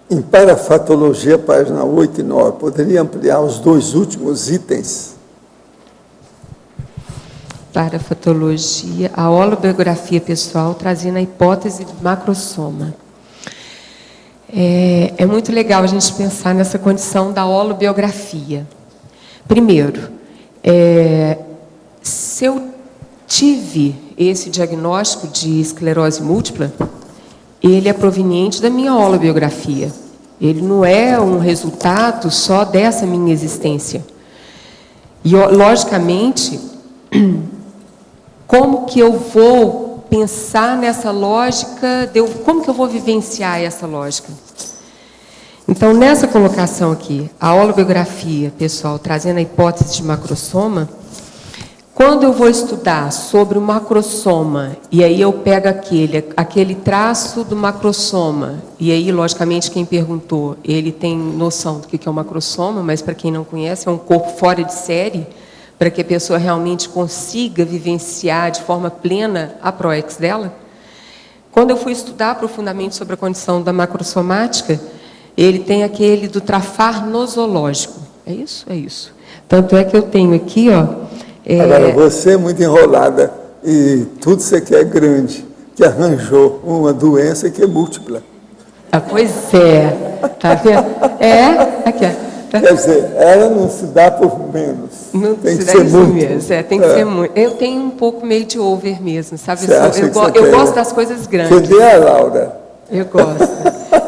Em parafatologia, página 8 e 9, poderia ampliar os dois últimos itens? Parafatologia, a holobiografia pessoal, trazendo a hipótese de macrossoma. É muito legal a gente pensar nessa condição da holobiografia. Primeiro, se eu tive esse diagnóstico de esclerose múltipla, ele é proveniente da minha holobiografia. Ele não é um resultado só dessa minha existência. E, logicamente, como que eu vou pensar nessa lógica, como que eu vou vivenciar essa lógica? Então, nessa colocação aqui, a holobiografia pessoal, trazendo a hipótese de macrossoma, quando eu vou estudar sobre o macrossoma, e aí eu pego aquele traço do macrossoma, e aí, logicamente, quem perguntou, ele tem noção do que é o macrossoma, mas, para quem não conhece, é um corpo fora de série, para que a pessoa realmente consiga vivenciar de forma plena a PROEX dela. Quando eu fui estudar profundamente sobre a condição da macrossomática, ele tem aquele do trafar nosológico. É isso? É isso. Tanto é que eu tenho aqui, ó... Agora, você é muito enrolada e tudo você quer grande, que arranjou uma doença que é múltipla. Ah, pois é. Tá vendo? Aqui, ó. Quer dizer, ela não se dá por menos. Não tem que ser muito. Mesmo. Tem que ser muito. Eu tenho um pouco meio de over mesmo, sabe? Eu gosto das coisas grandes. Cadê a Laura? Eu gosto.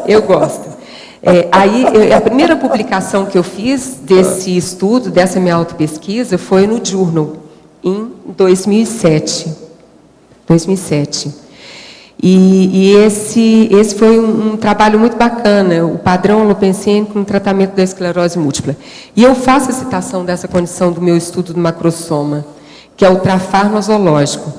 Eu gosto. A primeira publicação que eu fiz desse estudo, dessa minha autopesquisa, foi no Journal, em 2007. E esse foi um trabalho muito bacana, o padrão holopensênico no tratamento da esclerose múltipla. E eu faço a citação dessa condição do meu estudo do macrossoma, que é o trafar nosológico,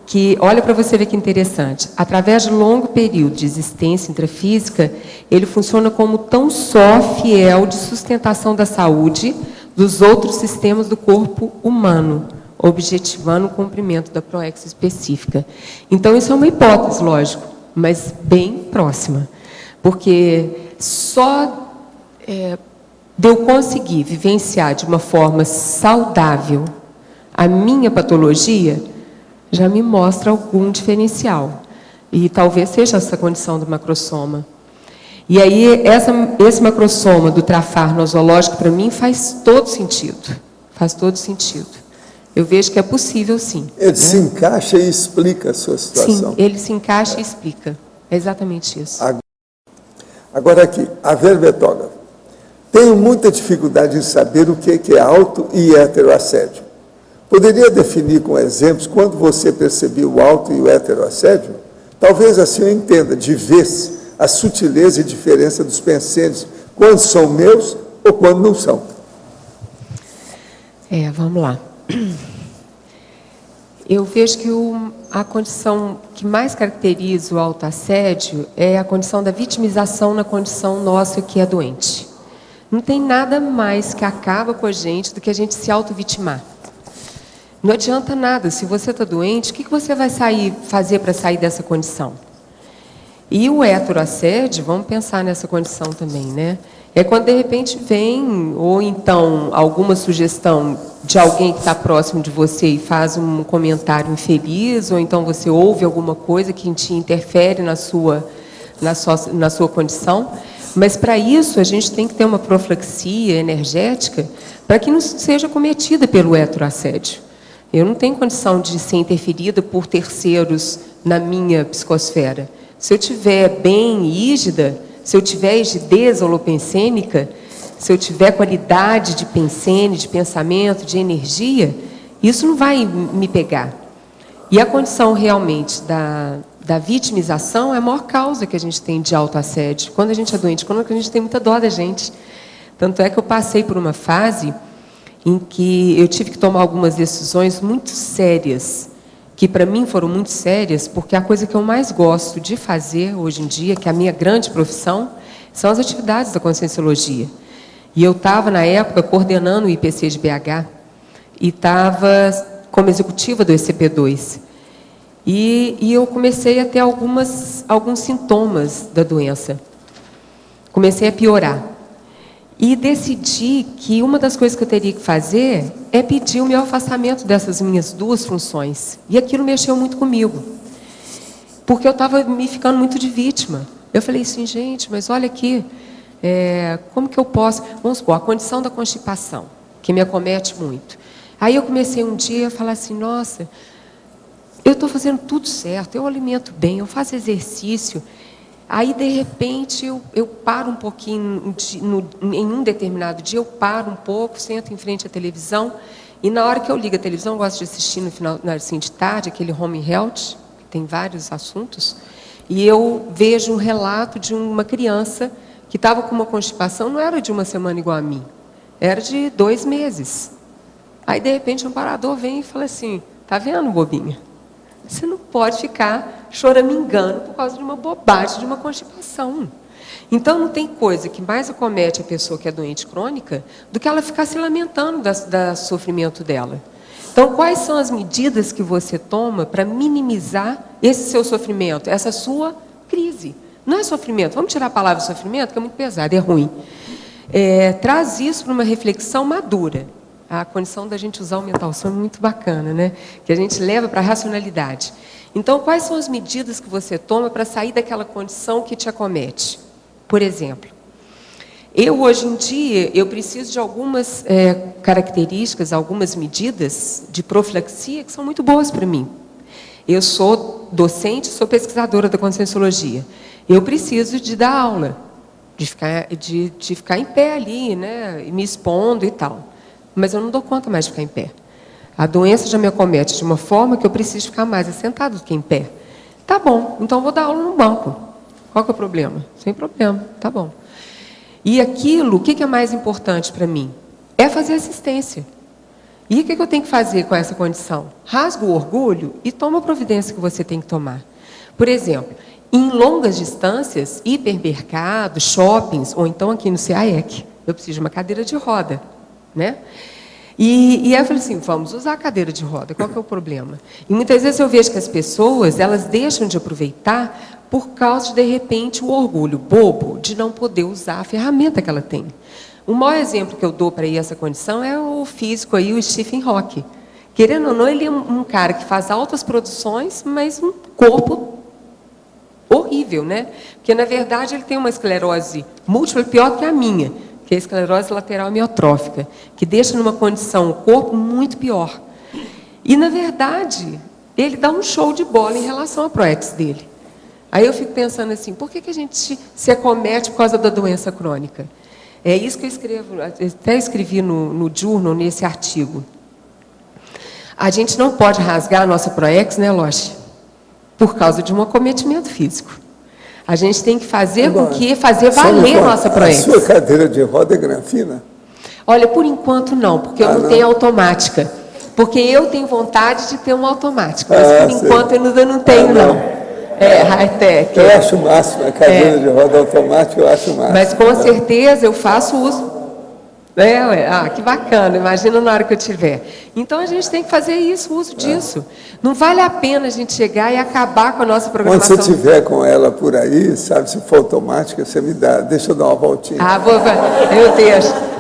que, olha para você ver que interessante, através de longo período de existência intrafísica, ele funciona como tão só fiel de sustentação da saúde dos outros sistemas do corpo humano, objetivando o cumprimento da PROEX específica. Então, isso é uma hipótese, lógico, mas bem próxima, porque só de eu conseguir vivenciar de uma forma saudável a minha patologia, já me mostra algum diferencial. E talvez seja essa condição do macrossoma. E aí, esse macrossoma do trafar nosológico, para mim, faz todo sentido. Faz todo sentido. Eu vejo que é possível, sim. Ele se encaixa e explica a sua situação. Sim, ele se encaixa e explica. É exatamente isso. Agora aqui, a verbetógrafa. Tenho muita dificuldade em saber o que é auto e heteroassédio. Poderia definir com exemplos quando você percebeu o auto e o heteroassédio? Talvez assim eu entenda de vez a sutileza e diferença dos pensamentos, quando são meus ou quando não são. Vamos lá. Eu vejo que a condição que mais caracteriza o autoassédio é a condição da vitimização na condição nossa que é doente. Não tem nada mais que acaba com a gente do que a gente se auto-vitimar. Não adianta nada. Se você está doente, o que você vai fazer para sair dessa condição? E o heteroassédio, vamos pensar nessa condição também, né? É quando, de repente, vem, ou então, alguma sugestão de alguém que está próximo de você e faz um comentário infeliz, ou então você ouve alguma coisa que te interfere na sua condição. Mas, para isso, a gente tem que ter uma profilaxia energética para que não seja cometida pelo heteroassédio. Eu não tenho condição de ser interferida por terceiros na minha psicosfera. Se eu estiver bem rígida, se eu tiver rigidez holopensêmica, se eu tiver qualidade de pensene, de pensamento, de energia, isso não vai me pegar. E a condição realmente da vitimização é a maior causa que a gente tem de autoassédio. Quando a gente é doente, quando a gente tem muita dó da gente. Tanto é que eu passei por uma fase em que eu tive que tomar algumas decisões muito sérias, que para mim foram muito sérias, porque a coisa que eu mais gosto de fazer hoje em dia, que é a minha grande profissão, são as atividades da conscienciologia. E eu estava, na época, coordenando o IPC de BH, e estava como executiva do ECP2. E eu comecei a ter alguns sintomas da doença. Comecei a piorar. E decidi que uma das coisas que eu teria que fazer é pedir o meu afastamento dessas minhas duas funções. E aquilo mexeu muito comigo. Porque eu estava me ficando muito de vítima. Eu falei assim, gente, mas olha aqui, como que eu posso... Vamos supor, a condição da constipação, que me acomete muito. Aí eu comecei um dia a falar assim, nossa, eu estou fazendo tudo certo, eu alimento bem, eu faço exercício... Aí, de repente, eu paro um pouquinho, em um determinado dia, eu paro um pouco, sento em frente à televisão, e na hora que eu ligo a televisão, eu gosto de assistir no final assim, de tarde, aquele Home Health, que tem vários assuntos, e eu vejo um relato de uma criança que estava com uma constipação, não era de uma semana igual a mim, era de 2 meses. Aí, de repente, um parador vem e fala assim, tá vendo, bobinha? Você não pode ficar choramingando por causa de uma bobagem, de uma constipação. Então, não tem coisa que mais acomete a pessoa que é doente crônica do que ela ficar se lamentando do sofrimento dela. Então, quais são as medidas que você toma para minimizar esse seu sofrimento, essa sua crise? Não é sofrimento, vamos tirar a palavra sofrimento, que é muito pesada, é ruim. Traz isso para uma reflexão madura. A condição da gente usar o mental som é muito bacana, né? Que a gente leva para a racionalidade. Então, quais são as medidas que você toma para sair daquela condição que te acomete? Por exemplo, hoje em dia, eu preciso de algumas características, algumas medidas de profilaxia que são muito boas para mim. Eu sou docente, sou pesquisadora da Conscienciologia. Eu preciso de dar aula, de ficar em pé ali, né? Me expondo e tal. Mas eu não dou conta mais de ficar em pé. A doença já me acomete de uma forma que eu preciso ficar mais sentado do que em pé. Tá bom, então eu vou dar aula no banco. Qual que é o problema? Sem problema, tá bom. E aquilo, o que é mais importante para mim? É fazer assistência. E o que eu tenho que fazer com essa condição? Rasga o orgulho e toma a providência que você tem que tomar. Por exemplo, em longas distâncias, hipermercados, shoppings, ou então aqui no CAEC, eu preciso de uma cadeira de roda. Né? E aí eu falei assim, vamos usar a cadeira de roda, qual que é o problema? E muitas vezes eu vejo que as pessoas, elas deixam de aproveitar por causa de repente, o orgulho bobo de não poder usar a ferramenta que ela tem. O maior exemplo que eu dou para essa condição é o físico aí, o Stephen Hawking. Querendo ou não, ele é um cara que faz altas produções, mas um corpo horrível, né? Porque, na verdade, ele tem uma esclerose múltipla pior que a minha, que é a esclerose lateral amiotrófica, que deixa numa condição o corpo muito pior. E, na verdade, ele dá um show de bola em relação à ProEx dele. Aí eu fico pensando assim, por que a gente se acomete por causa da doença crônica? É isso que eu escrevo, até escrevi no Journal, nesse artigo. A gente não pode rasgar a nossa ProEx, né, Loche? Por causa de um acometimento físico. A gente tem que fazer fazer valer nossa ProEx. A sua cadeira de roda é granfina? Olha, por enquanto não, porque eu não tenho automática. Porque eu tenho vontade de ter uma automática, mas por enquanto eu ainda não tenho, não. É, high-tech. Eu acho o máximo, a cadeira de roda automática eu acho o máximo. Mas com certeza eu faço uso. Que bacana, imagina na hora que eu tiver. Então a gente tem que fazer isso, o uso disso. Não vale a pena a gente chegar e acabar com a nossa programação. Quando você tiver com ela por aí, sabe, se for automática, você me dá, deixa eu dar uma voltinha.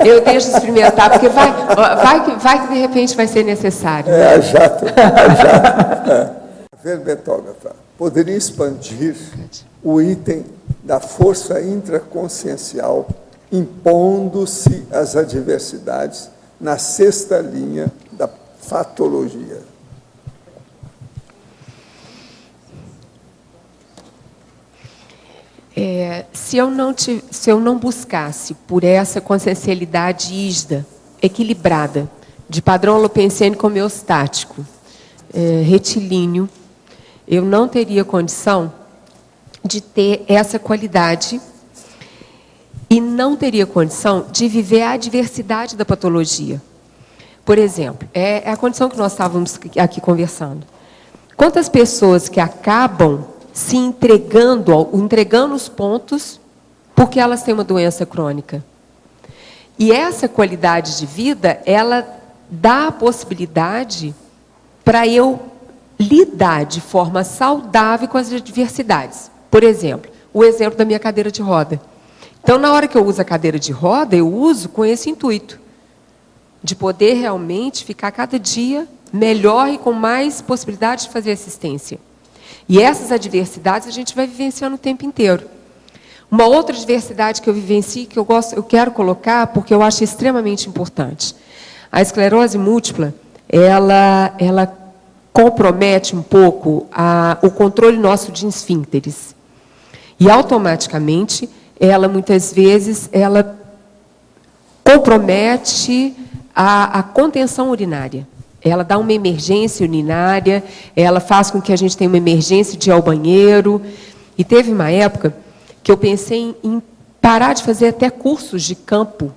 Eu deixo experimentar, porque vai que de repente vai ser necessário. A jato. Verbetógrafa, poderia expandir o item da força intraconsciencial impondo-se às adversidades na sexta linha da fatologia. Se eu não buscasse por essa consciencialidade ígida, equilibrada, de padrão holopensênico homeostático, retilíneo, eu não teria condição de ter essa qualidade e não teria condição de viver a adversidade da patologia. Por exemplo, é a condição que nós estávamos aqui conversando. Quantas pessoas que acabam se entregando os pontos porque elas têm uma doença crônica? E essa qualidade de vida, ela dá a possibilidade para eu lidar de forma saudável com as adversidades. Por exemplo, o exemplo da minha cadeira de roda. Então, na hora que eu uso a cadeira de roda, eu uso com esse intuito, de poder realmente ficar cada dia melhor e com mais possibilidade de fazer assistência. E essas adversidades a gente vai vivenciando o tempo inteiro. Uma outra diversidade que eu vivencio, que eu quero colocar, porque eu acho extremamente importante. A esclerose múltipla, ela compromete um pouco o controle nosso de esfíncteres. E, automaticamente, ela, muitas vezes, ela compromete a contenção urinária. Ela dá uma emergência urinária, ela faz com que a gente tenha uma emergência de ir ao banheiro. E teve uma época que eu pensei em parar de fazer até cursos de campo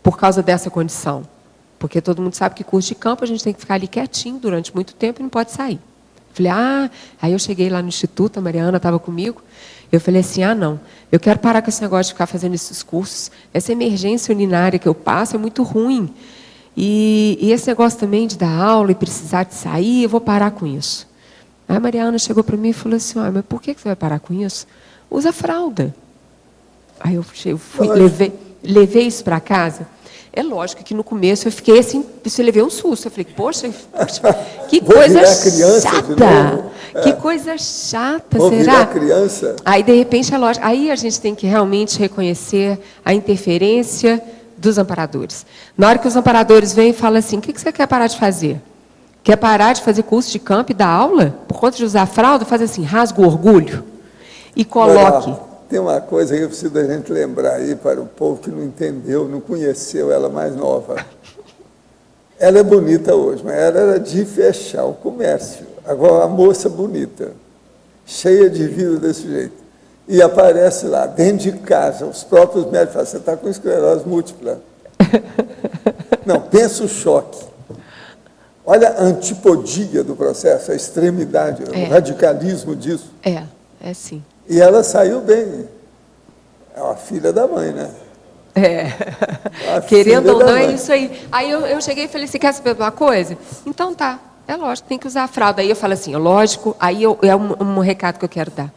por causa dessa condição. Porque todo mundo sabe que curso de campo a gente tem que ficar ali quietinho durante muito tempo e não pode sair. Falei, aí eu cheguei lá no instituto, a Mariana estava comigo, eu falei assim, não, eu quero parar com esse negócio de ficar fazendo esses cursos, essa emergência urinária que eu passo é muito ruim. E esse negócio também de dar aula e precisar de sair, eu vou parar com isso. Aí a Mariana chegou para mim e falou assim, mas por que você vai parar com isso? Usa fralda. Aí eu fui, levei isso para casa. É lógico que no começo eu fiquei assim, eu levei um susto. Eu falei, poxa, que coisa chata. Que coisa chata, Vou será? virar criança. Aí, de repente, é lógico. Aí a gente tem que realmente reconhecer a interferência dos amparadores. Na hora que os amparadores vêm e falam assim, o que você quer parar de fazer? Quer parar de fazer curso de campo e dar aula? Por conta de usar fralda, faz assim, rasga o orgulho e coloque. Tem uma coisa que eu preciso da gente lembrar aí para o povo que não entendeu, não conheceu ela mais nova. Ela é bonita hoje, mas ela era de fechar o comércio. Agora, a moça bonita, cheia de vida desse jeito. E aparece lá, dentro de casa, os próprios médicos falam, você está com esclerose múltipla. Não, pensa o choque. Olha a antipodia do processo, a extremidade, o radicalismo disso. É sim. E ela saiu bem. É uma filha da mãe, né? Querendo ou não, é isso aí. Aí eu cheguei e falei, você quer saber uma coisa? Então tá, é lógico, tem que usar a fralda. Aí eu falo assim, lógico, aí é um recado que eu quero dar.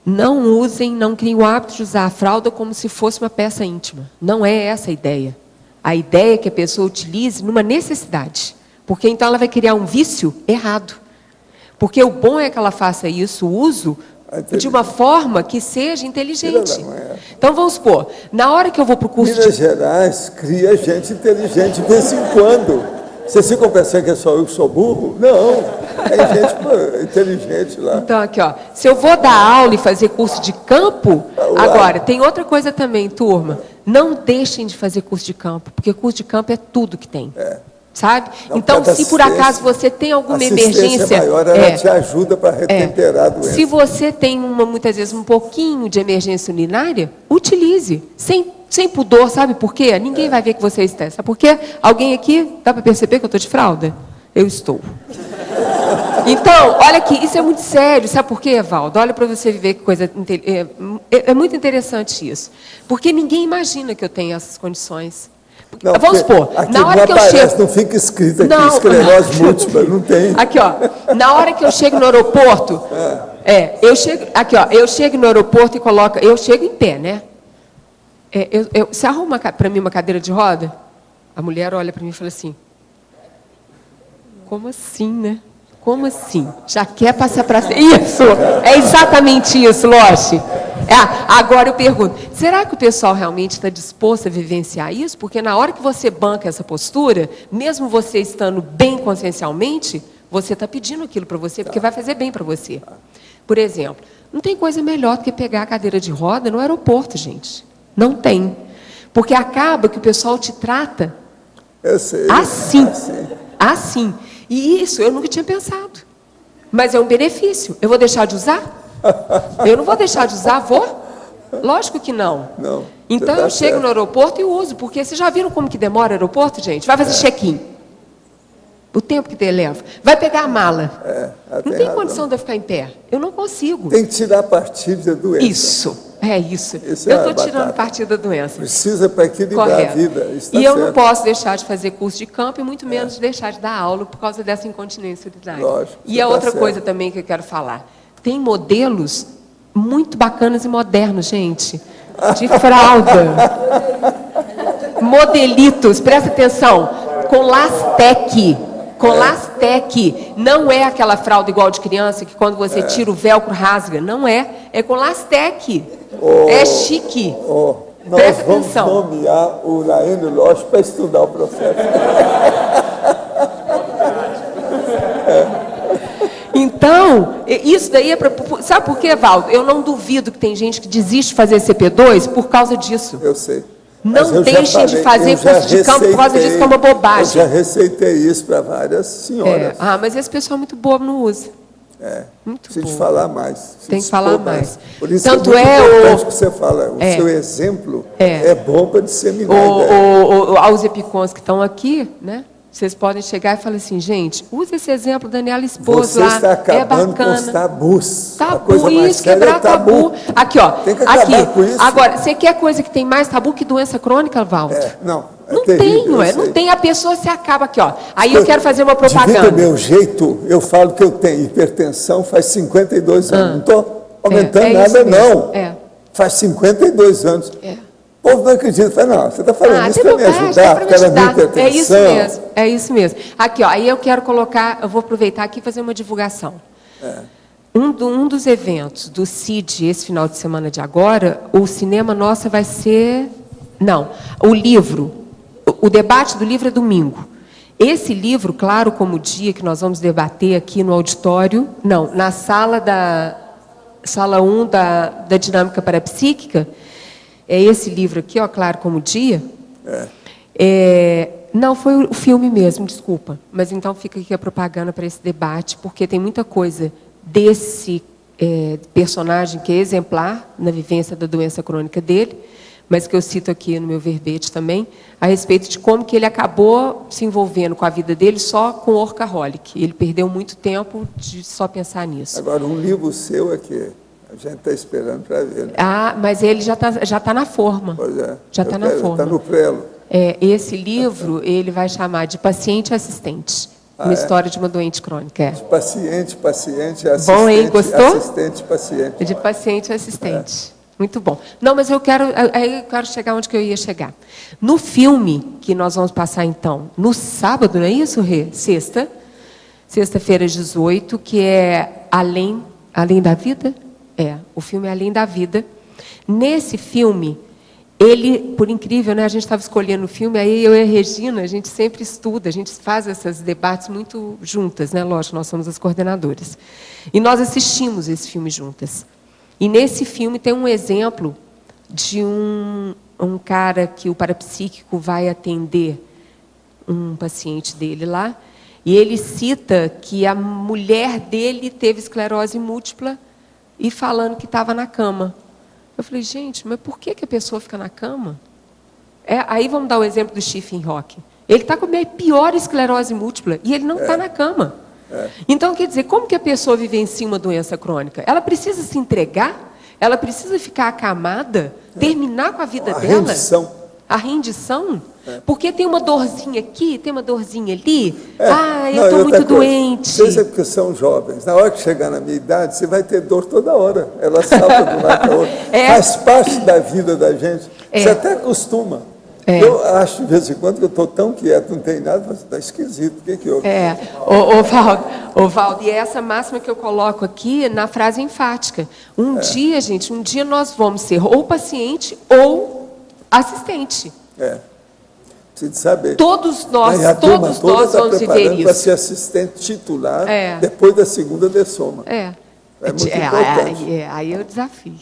Não usem, não criem o hábito de usar a fralda como se fosse uma peça íntima. Não é essa a ideia. A ideia é que a pessoa utilize numa necessidade. Porque então ela vai criar um vício errado. Porque o bom é que ela faça isso, o uso, de uma forma que seja inteligente. Então, vamos supor, na hora que eu vou para o curso Minas Gerais cria gente inteligente de vez em quando. Vocês ficam pensando que é só eu que sou burro? Não, tem gente inteligente lá. Então, aqui, ó, se eu vou dar aula e fazer curso de campo, agora, tem outra coisa também, turma, não deixem de fazer curso de campo, porque curso de campo é tudo que tem. Sabe? Não, então, se por acaso você tem alguma emergência maior, ela te ajuda para retemperar a doença. Se você tem muitas vezes um pouquinho de emergência urinária, utilize, sem pudor, sabe por quê? Ninguém vai ver que você está. Sabe por quê? Alguém aqui, dá para perceber que eu estou de fralda? Eu estou. Então, olha aqui, isso é muito sério. Sabe por quê, Valdo? Olha para você ver que coisa... É muito interessante isso. Porque ninguém imagina que eu tenho essas condições. Não, vamos supor, na hora que eu chego... Não fica escrito aqui, esclerose múltipla, não tem. Aqui, ó, na hora que eu chego no aeroporto, eu chego no aeroporto e coloco... Eu chego em pé, né? Você arruma para mim uma cadeira de roda? A mulher olha para mim e fala assim, como assim, né? Como assim? Já quer passar para... Isso! É exatamente isso, Loche. Agora eu pergunto, será que o pessoal realmente está disposto a vivenciar isso? Porque na hora que você banca essa postura, mesmo você estando bem consciencialmente, você está pedindo aquilo para você, porque vai fazer bem para você. Por exemplo, não tem coisa melhor do que pegar a cadeira de roda no aeroporto, gente. Não tem. Porque acaba que o pessoal te trata assim. E isso eu nunca tinha pensado. Mas é um benefício. Eu vou deixar de usar? Eu não vou deixar de usar, vou? Lógico que não. Então eu chego no aeroporto e uso, porque vocês já viram como que demora o aeroporto, gente? Vai fazer check-in. O tempo que leva. Vai pegar a mala. Não tem condição de eu ficar em pé. Eu não consigo. Tem que tirar partido da doença. Isso. Eu estou tirando partido da doença. Precisa para equilibrar a vida. E eu não posso deixar de fazer curso de campo e muito menos deixar de dar aula por causa dessa incontinência urinária. Lógico. E a outra coisa também que eu quero falar. Tem modelos muito bacanas e modernos, gente. De fralda. Modelitos, presta atenção, com Lastec. Com Lastec. Não é aquela fralda igual de criança que quando você tira o velcro rasga. Não é. É com Lastec. É chique. Nós presta vamos atenção. nomear o Laênio Loche para estudar o processo. Então, isso daí é para... Sabe por quê, Valdo? Eu não duvido que tem gente que desiste de fazer CP2 por causa disso. Eu sei. Não deixem de fazer curso de campo por causa disso, que é uma bobagem. Eu já receitei isso para várias senhoras. Mas esse pessoal muito bobo não usa. Muito Preciso bobo. falar mais. Tem que falar mais. Por isso Tanto é muito importante o que você fala. O seu exemplo é bom para disseminar a ideia. Aos epicons que estão aqui, né? Vocês podem chegar e falar assim, gente, use esse exemplo, Daniela Esposo lá, está acabando bacana. Com os tabus. Tabu, isso, quebrar tabu. Aqui, ó. Tem que acabar com isso. Agora, você quer coisa que tem mais tabu que doença crônica, Valdo? Não. Não tem, não é? Não tem, a pessoa se acaba aqui, ó. Aí eu quero fazer uma propaganda. Do meu jeito, eu falo que eu tenho hipertensão faz 52 anos. Não estou aumentando nada, não. Faz 52 anos. O povo não acredita. Fala, não, você está falando isso para me ajudar, porque ela tem hipertensão. É isso mesmo. Aqui, ó, aí eu quero colocar, eu vou aproveitar aqui e fazer uma divulgação. Um dos eventos do CID, esse final de semana de agora, o Cinema Nossa vai ser... Não, o livro, o debate do livro é domingo. Esse livro, claro, como o dia que nós vamos debater aqui no auditório, não, na sala 1 da dinâmica parapsíquica, é esse livro aqui, ó, claro como o dia. Não, foi o filme mesmo, desculpa. Mas então fica aqui a propaganda para esse debate, porque tem muita coisa desse personagem que é exemplar na vivência da doença crônica dele, mas que eu cito aqui no meu verbete também, a respeito de como que ele acabou se envolvendo com a vida dele só com o workaholic. Ele perdeu muito tempo de só pensar nisso. Agora, um livro seu é que a gente está esperando para ver. Né? Mas ele já tá na forma. Pois é. Já está na forma. Está no prelo. Esse livro, ele vai chamar de Paciente Assistente. Uma história de uma doente crônica. De paciente, assistente. Bom, hein? Gostou? Assistente, paciente. De paciente assistente. Muito bom. Não, mas eu quero chegar onde que eu ia chegar. No filme, que nós vamos passar, então, no sábado, não é isso, Rê? Sexta-feira, 18, que é Além da Vida? O filme é Além da Vida. Nesse filme, ele, por incrível, né, a gente estava escolhendo o filme, aí eu e a Regina, a gente sempre estuda, a gente faz esses debates muito juntas, né? Lógico, nós somos as coordenadoras. E nós assistimos esse filme juntas. E nesse filme tem um exemplo de um cara que o parapsíquico vai atender um paciente dele lá, e ele cita que a mulher dele teve esclerose múltipla e falando que estava na cama. Eu falei, gente, mas por que a pessoa fica na cama? Aí vamos dar o exemplo do Stephen Hawking. Ele está com a pior esclerose múltipla e ele não está na cama. Então, quer dizer, como que a pessoa vivencia uma doença crônica? Ela precisa se entregar? Ela precisa ficar acamada? Terminar com a vida dela? Rendição. A rendição? Porque tem uma dorzinha aqui, tem uma dorzinha ali. Eu estou muito doente. Vocês é porque são jovens. Na hora que chegar na minha idade, você vai ter dor toda hora. Ela salta de um lado para o outro. Faz parte da vida da gente. Você até acostuma. Eu acho, de vez em quando, que eu estou tão quieto, não tem nada, mas está esquisito. O que houve? Valdo, e é essa máxima que eu coloco aqui na frase enfática. Um dia nós vamos ser ou paciente ou assistente. Preciso saber. Todos nós vamos viver isso. Para ser assistente titular depois da segunda dessoma. Muito importante. Aí eu desafio.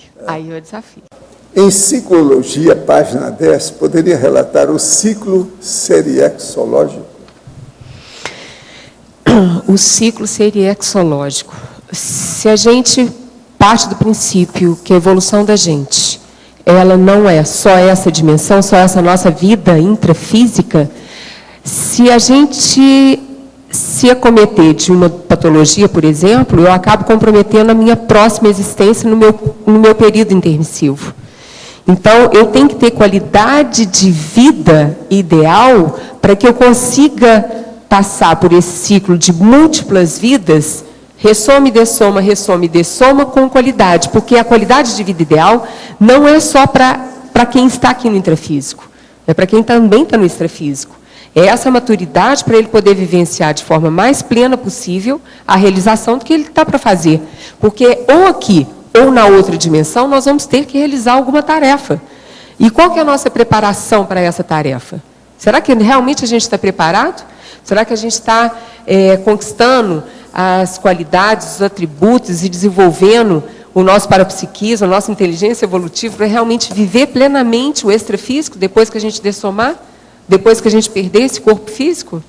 Em Ciclologia, página 10, poderia relatar o ciclo seriexológico? O ciclo seriexológico. Se a gente parte do princípio que a evolução da gente, ela não é só essa dimensão, só essa nossa vida intrafísica, se a gente se acometer de uma patologia, por exemplo, eu acabo comprometendo a minha próxima existência no meu período intermissivo. Então, eu tenho que ter qualidade de vida ideal para que eu consiga passar por esse ciclo de múltiplas vidas Ressoma e dessoma com qualidade, porque a qualidade de vida ideal não é só para quem está aqui no intrafísico, é para quem também está no extrafísico. É essa maturidade para ele poder vivenciar de forma mais plena possível a realização do que ele está para fazer. Porque ou aqui ou na outra dimensão nós vamos ter que realizar alguma tarefa. E qual que é a nossa preparação para essa tarefa? Será que realmente a gente está preparado? Será que a gente está conquistando as qualidades, os atributos e desenvolvendo o nosso parapsiquismo, a nossa inteligência evolutiva para realmente viver plenamente o extrafísico depois que a gente dessomar? Depois que a gente perder esse corpo físico?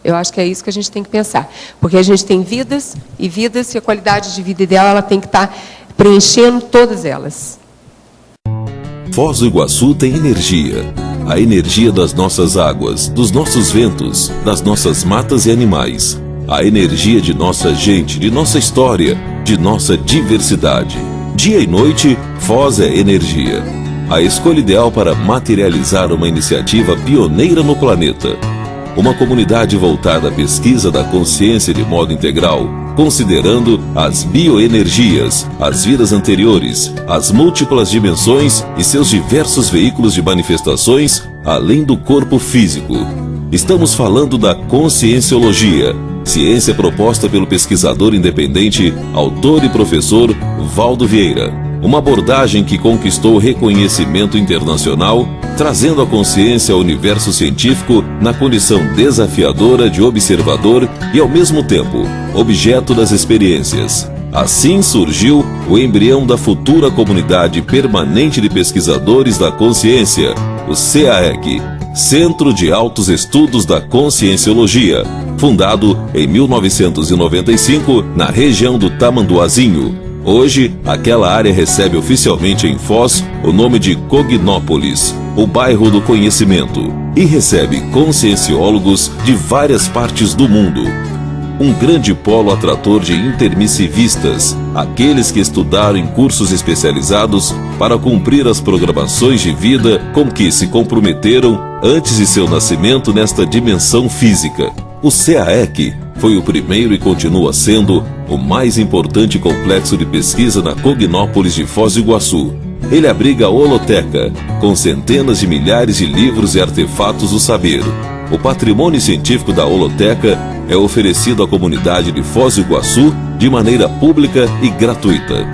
Eu acho que é isso que a gente tem que pensar. Porque a gente tem vidas, e a qualidade de vida ideal ela tem que estar preenchendo todas elas. Foz do Iguaçu tem energia. A energia das nossas águas, dos nossos ventos, das nossas matas e animais. A energia de nossa gente, de nossa história, de nossa diversidade. Dia e noite, Foz é energia. A escolha ideal para materializar uma iniciativa pioneira no planeta. Uma comunidade voltada à pesquisa da consciência de modo integral, considerando as bioenergias, as vidas anteriores, as múltiplas dimensões e seus diversos veículos de manifestações, além do corpo físico. Estamos falando da conscienciologia, ciência proposta pelo pesquisador independente, autor e professor Valdo Vieira. Uma abordagem que conquistou reconhecimento internacional, trazendo a consciência ao universo científico na condição desafiadora de observador e, ao mesmo tempo, objeto das experiências. Assim surgiu o embrião da futura Comunidade Permanente de Pesquisadores da Consciência, o CAEC, Centro de Altos Estudos da Conscienciologia, fundado em 1995 na região do Tamanduazinho. Hoje, aquela área recebe oficialmente em Foz o nome de Cognópolis, o bairro do conhecimento, e recebe conscienciólogos de várias partes do mundo. Um grande polo atrator de intermissivistas, aqueles que estudaram em cursos especializados para cumprir as programações de vida com que se comprometeram antes de seu nascimento nesta dimensão física. O CAEC foi o primeiro e continua sendo o mais importante complexo de pesquisa na Cognópolis de Foz do Iguaçu. Ele abriga a holoteca, com centenas de milhares de livros e artefatos do saber. O patrimônio científico da holoteca é oferecido à comunidade de Foz do Iguaçu de maneira pública e gratuita.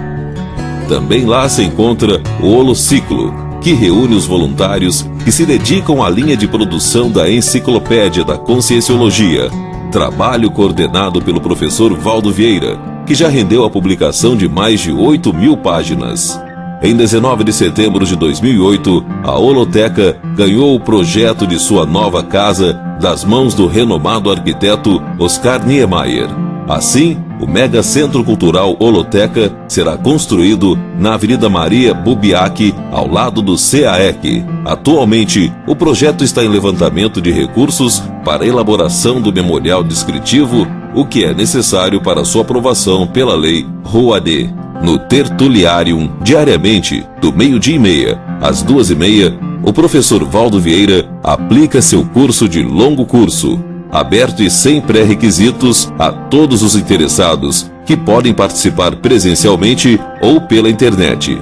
Também lá se encontra o Holociclo, que reúne os voluntários que se dedicam à linha de produção da Enciclopédia da Conscienciologia, trabalho coordenado pelo professor Valdo Vieira, que já rendeu a publicação de mais de 8.000 páginas. Em 19 de setembro de 2008, a holoteca ganhou o projeto de sua nova casa das mãos do renomado arquiteto Oscar Niemeyer. Assim, o Mega Centro Cultural Holoteca será construído na Avenida Maria Bubiac, ao lado do CAEC. Atualmente, o projeto está em levantamento de recursos para a elaboração do memorial descritivo, o que é necessário para sua aprovação pela Lei Rouanet. No Tertuliarium, diariamente, do 12h30 às 2h30, o professor Valdo Vieira aplica seu curso de longo curso, aberto e sem pré-requisitos a todos os interessados, que podem participar presencialmente ou pela internet.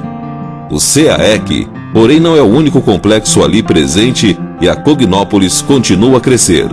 O CAEC, porém, não é o único complexo ali presente e a Cognópolis continua a crescer.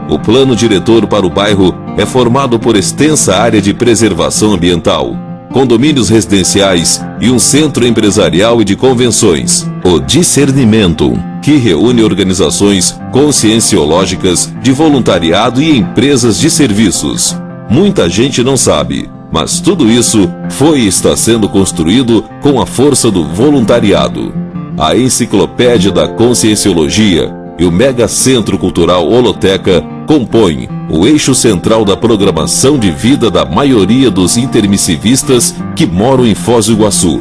O plano diretor para o bairro é formado por extensa área de preservação ambiental, condomínios residenciais e um centro empresarial e de convenções. O Discernimento, que reúne organizações conscienciológicas de voluntariado e empresas de serviços. Muita gente não sabe, mas tudo isso foi e está sendo construído com a força do voluntariado. A Enciclopédia da Conscienciologia e o Mega Centro Cultural Holoteca compõem o eixo central da programação de vida da maioria dos intermissivistas que moram em Foz do Iguaçu.